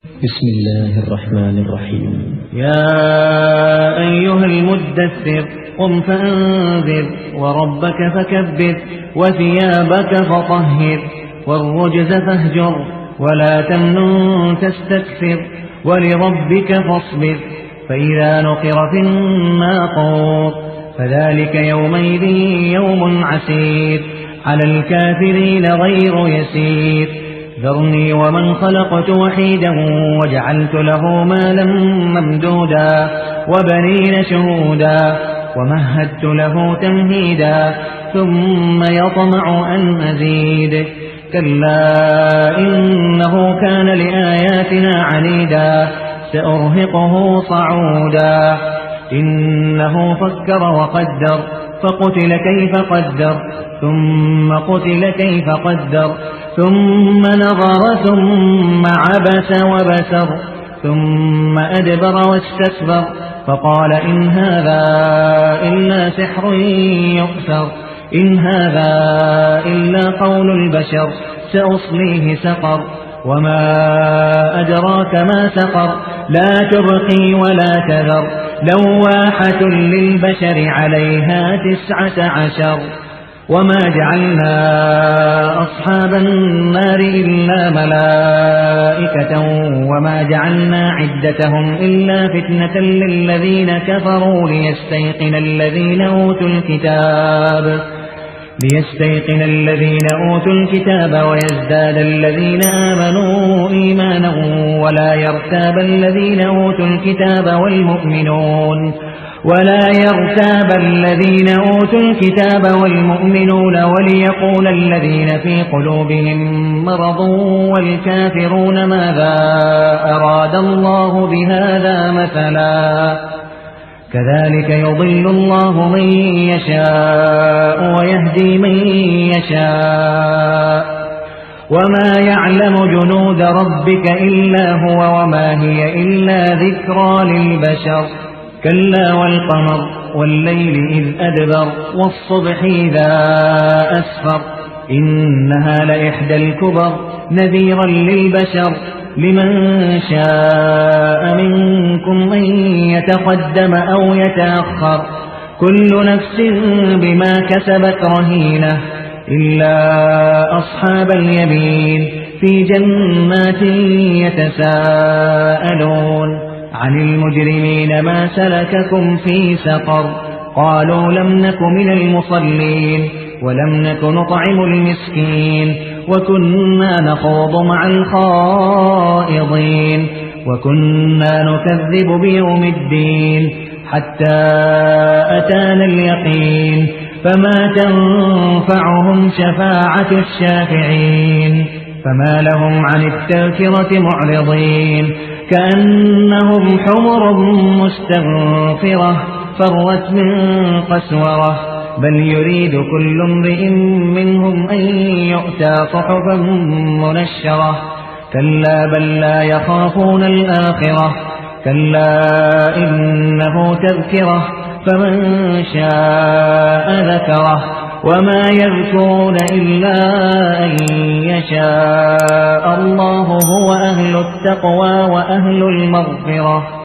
بسم الله الرحمن الرحيم. يا أيها المدثر قم فأنذر وربك فكبر وثيابك فطهر والرجز فاهجر ولا تمنن تستكثر ولربك فاصبر فإذا نقر في الناقور فذلك يومئذ يوم عسير على الكافرين غير يسير. ذرني ومن خلقت وحيدا وجعلت له مالا ممدودا وبنين شهودا ومهدت له تمهيدا ثم يطمع أن أزيد كلا إنه كان لآياتنا عنيدا سأرهقه صعودا. إنه فكر وقدر فقتل كيف قدر ثم قتل كيف قدر ثم نظر ثم عبس وبسر ثم أدبر واستكبر فقال إن هذا إلا سحر يؤثر إن هذا إلا قول البشر سأصليه سقر وما أدراك ما سقر لا تبقي ولا تذر لواحة للبشر عليها 19. وما جعلنا أصحاب النار إلا ملائكة وما جعلنا عدتهم إلا فتنة للذين كفروا ليستيقن الذين أوتوا الكتاب ويزداد الذين آمنوا إيمانا ولا يرتاب الذين أوتوا الكتاب والمؤمنون وليقول الذين في قلوبهم مرض والكافرون ماذا أراد الله بهذا مثلا كذلك يضل الله من يشاء ويهدي من يشاء وما يعلم جنود ربك إلا هو وما هي إلا ذكرى للبشر. كلا والقمر والليل إذ أدبر والصبح إذا أسفر إنها لإحدى الكبر نذيرا للبشر لمن شاء منكم أن يتقدم أو يتأخر كل نفس بما كسبت رهينة إلا أصحاب اليمين في جنات يتساءلون عن المجرمين ما سلككم في سقر قالوا لم نك من المصلين ولم نك نطعم المسكين وكنا نخوض مع الخائضين وكنا نكذب بيوم الدين حتى أتانا اليقين فما تنفعهم شفاعة الشافعين. فما لهم عن التذكرة معرضين كأنهم حمر مستنفرة فرت من قسورة بل يريد كل امرئ منهم أن يؤتى صحفا منشرة كلا بل لا يخافون الآخرة كلا إنه تذكرة فمن شاء ذكره وما يذكرون إلا أن يشاء الله هو أهل التقوى وأهل المغفرة.